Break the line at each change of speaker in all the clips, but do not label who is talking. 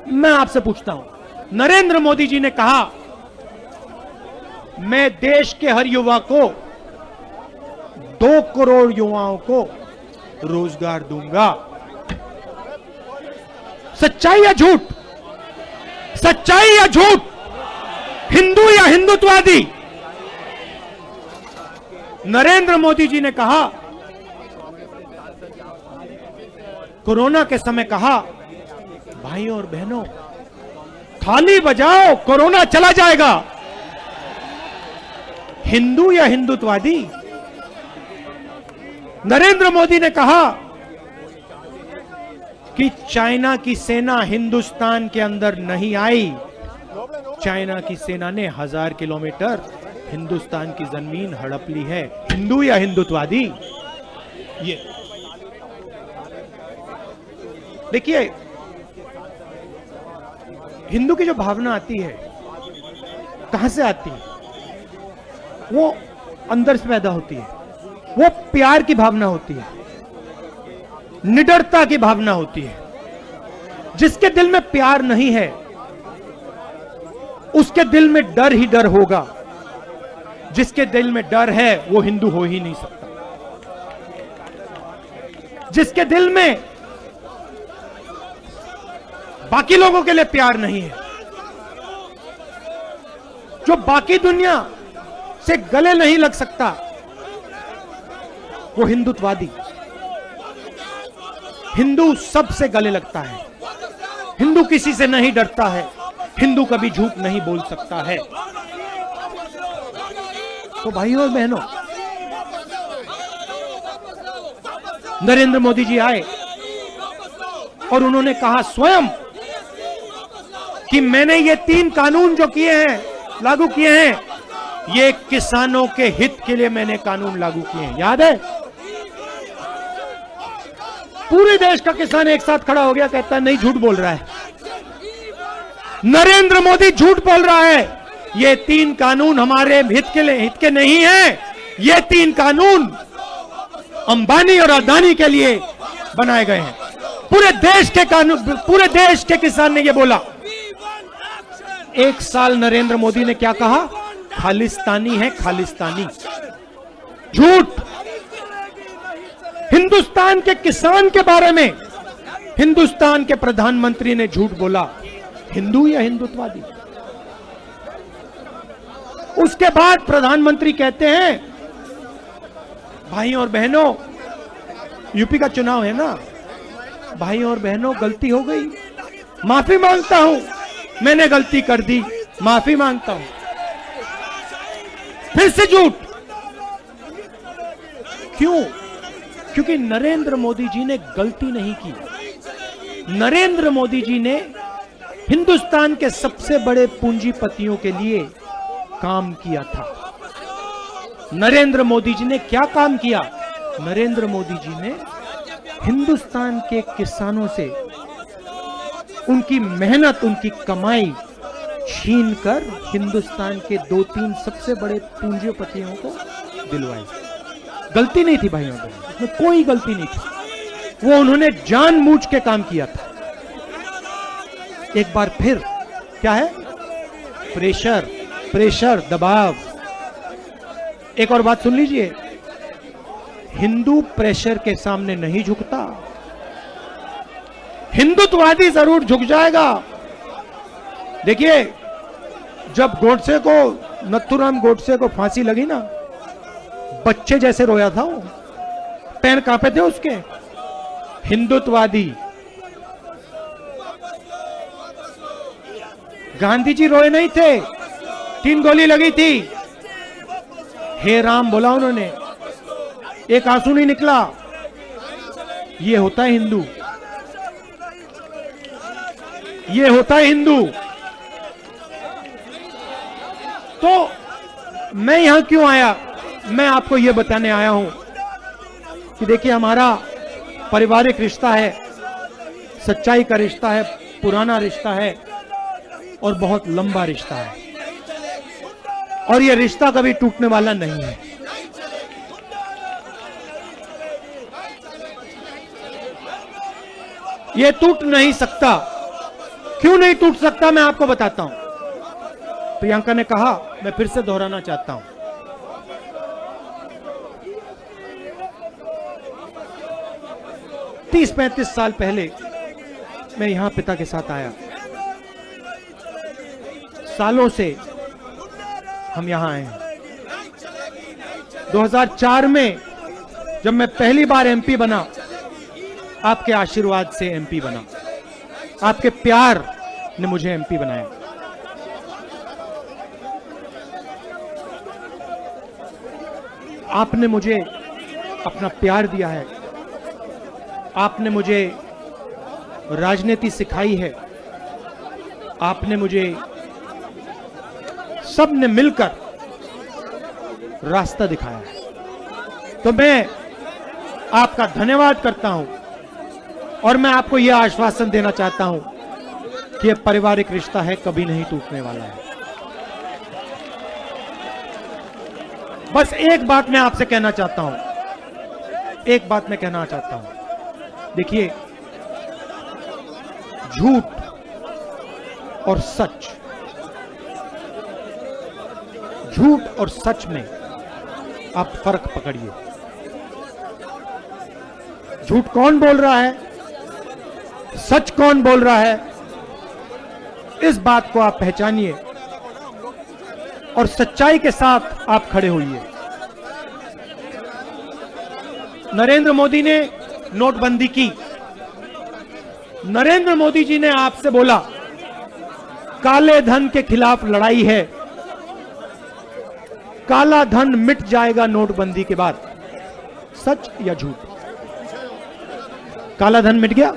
मैं आपसे पूछता हूं, नरेंद्र मोदी जी ने कहा मैं देश के हर युवा को 2 करोड़ युवाओं को रोजगार दूंगा। सच्चाई या झूठ? सच्चाई या झूठ? हिंदू या हिंदुत्ववादी? नरेंद्र मोदी जी ने कहा, कोरोना के समय कहा, भाइयों और बहनों थाली बजाओ, कोरोना चला जाएगा। हिंदू या हिंदुत्ववादी? नरेंद्र मोदी ने कहा कि चाइना की सेना हिंदुस्तान के अंदर नहीं आई, चाइना की सेना ने 1000 किलोमीटर हिंदुस्तान की जमीन हड़प ली है। हिंदू या हिंदुत्ववादी? ये देखिए, हिंदू की जो भावना आती है कहां से आती है? वो अंदर से पैदा होती है। वो प्यार की भावना होती है, निडरता की भावना होती है। जिसके दिल में प्यार नहीं है उसके दिल में डर ही डर होगा। जिसके दिल में डर है वो हिंदू हो ही नहीं सकता। जिसके दिल में बाकी लोगों के लिए प्यार नहीं है, जो बाकी दुनिया से गले नहीं लग सकता, वो हिंदुत्ववादी। हिंदू सबसे गले लगता है, हिंदू किसी से नहीं डरता है, हिंदू कभी झूठ नहीं बोल सकता है। तो भाइयों और बहनों, नरेंद्र मोदी जी आए और उन्होंने कहा स्वयं कि मैंने ये 3 कानून जो किए हैं, लागू किए हैं, ये किसानों के हित के लिए मैंने कानून लागू किए हैं। याद है? पूरे देश का किसान एक साथ खड़ा हो गया, कहता है नहीं, झूठ बोल रहा है, नरेंद्र मोदी झूठ बोल रहा है। ये 3 कानून हमारे हित के नहीं है। ये 3 कानून अंबानी और अदानी के लिए बनाए गए हैं। पूरे देश के कानून, पूरे देश के किसान ने ये बोला। 1 साल नरेंद्र मोदी ने क्या कहा? खालिस्तानी है, खालिस्तानी। झूठ। हिंदुस्तान के किसान के बारे में हिंदुस्तान के प्रधानमंत्री ने झूठ बोला। हिंदू या हिंदुत्ववादी? उसके बाद प्रधानमंत्री कहते हैं, भाइयों और बहनों, यूपी का चुनाव है ना, भाइयों और बहनों गलती हो गई, माफी मांगता हूं, मैंने गलती कर दी, माफी मांगता हूं। फिर से झूठ। क्यों? क्योंकि नरेंद्र मोदी जी ने गलती नहीं की। नरेंद्र मोदी जी ने हिंदुस्तान के सबसे बड़े पूंजीपतियों के लिए काम किया था। नरेंद्र मोदी जी ने क्या काम किया? नरेंद्र मोदी जी ने हिंदुस्तान के किसानों से उनकी मेहनत, उनकी कमाई छीनकर हिंदुस्तान के 2-3 सबसे बड़े पूंजीपतियों को दिलवाई। गलती नहीं थी भाइयों बहनों, उसमें कोई गलती नहीं थी। वो उन्होंने जानबूझ के काम किया था। एक बार फिर क्या है? प्रेशर, प्रेशर, दबाव। एक और बात सुन लीजिए, हिंदू प्रेशर के सामने नहीं झुकता। हिंदुत्ववादी जरूर झुक जाएगा। देखिए, जब गोडसे को, नथुराम गोडसे को फांसी लगी ना, बच्चे जैसे रोया था वो, पैर कांपे थे उसके। हिंदुत्ववादी। गांधी जी रोए नहीं थे, 3 गोली लगी थी, हे राम बोला उन्होंने, एक आंसू नहीं निकला। ये होता है हिंदू, ये होता है हिंदू। तो मैं यहां क्यों आया? मैं आपको यह बताने आया हूं कि देखिए, हमारा पारिवारिक रिश्ता है, सच्चाई का रिश्ता है, पुराना रिश्ता है और बहुत लंबा रिश्ता है, और यह रिश्ता कभी टूटने वाला नहीं है। यह टूट नहीं सकता, क्यों नहीं टूट सकता, मैं आपको बताता हूं। प्रियंका ने कहा, मैं फिर से दोहराना चाहता हूं, 30-35 साल पहले मैं यहां पिता के साथ आया। सालों से हम यहां आए हैं। 2004 में जब मैं पहली बार एमपी बना, आपके आशीर्वाद से एमपी बना, आपके प्यार ने मुझे एमपी बनाया। आपने मुझे अपना प्यार दिया है, आपने मुझे राजनीति सिखाई है, आपने मुझे, सबने मिलकर रास्ता दिखाया है। तो मैं आपका धन्यवाद करता हूं और मैं आपको यह आश्वासन देना चाहता हूं कि यह पारिवारिक रिश्ता है, कभी नहीं टूटने वाला है। बस एक बात मैं आपसे कहना चाहता हूं, एक बात मैं कहना चाहता हूं। देखिए, झूठ और सच, झूठ और सच में आप फर्क पकड़िए। झूठ कौन बोल रहा है, सच कौन बोल रहा है, इस बात को आप पहचानिए और सच्चाई के साथ आप खड़े होइए। नरेंद्र मोदी ने नोटबंदी की, नरेंद्र मोदी जी ने आपसे बोला काले धन के खिलाफ लड़ाई है, काला धन मिट जाएगा नोटबंदी के बाद। सच या झूठ? काला धन मिट गया।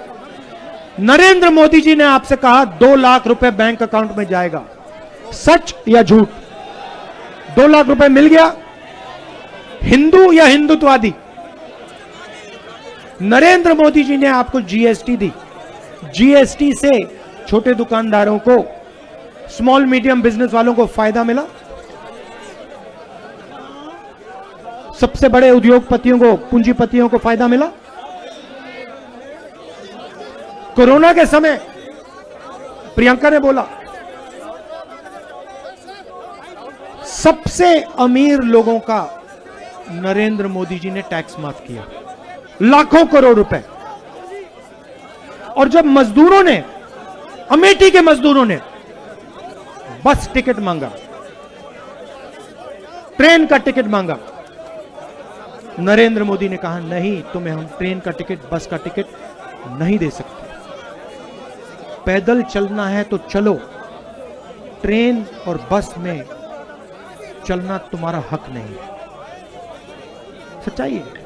नरेंद्र मोदी जी ने आपसे कहा 2 लाख रुपए बैंक अकाउंट में जाएगा। सच या झूठ? 2 लाख रुपए मिल गया। हिंदू या हिंदुत्ववादी? नरेंद्र मोदी जी ने आपको जीएसटी दी, जीएसटी से छोटे दुकानदारों को, स्मॉल मीडियम बिजनेस वालों को फायदा मिला। सबसे बड़े उद्योगपतियों को, पूंजीपतियों को फायदा मिला। कोरोना के समय प्रियंका ने बोला सबसे अमीर लोगों का नरेंद्र मोदी जी ने टैक्स माफ किया, लाखों करोड़ रुपए। और जब मजदूरों ने, अमेठी के मजदूरों ने बस टिकट मांगा, ट्रेन का टिकट मांगा, नरेंद्र मोदी ने कहा नहीं, तुम्हें हम ट्रेन का टिकट, बस का टिकट नहीं दे सकते। पैदल चलना है तो चलो, ट्रेन और बस में चलना तुम्हारा हक नहीं है। सच्चाई है।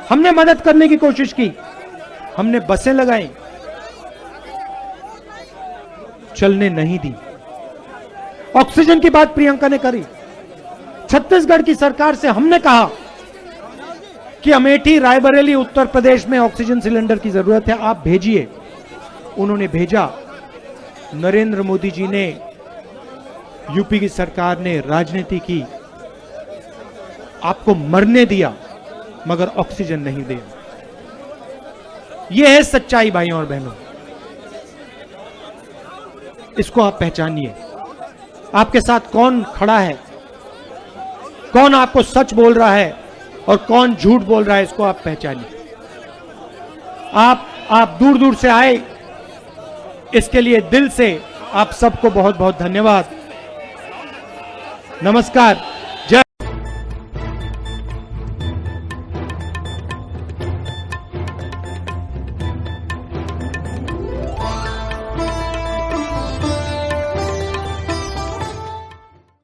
हमने मदद करने की कोशिश की, हमने बसें लगाई, चलने नहीं दी। ऑक्सीजन की बात प्रियंका ने करी। छत्तीसगढ़ की सरकार से हमने कहा कि अमेठी, रायबरेली, उत्तर प्रदेश में ऑक्सीजन सिलेंडर की जरूरत है, आप भेजिए। उन्होंने भेजा। नरेंद्र मोदी जी ने, यूपी की सरकार ने राजनीति की, आपको मरने दिया मगर ऑक्सीजन नहीं दिया। यह है सच्चाई भाइयों और बहनों, इसको आप पहचानिए। आपके साथ कौन खड़ा है, कौन आपको सच बोल रहा है और कौन झूठ बोल रहा है, इसको आप पहचानिए। आप दूर दूर से आए, इसके लिए दिल से आप सबको बहुत बहुत धन्यवाद। नमस्कार।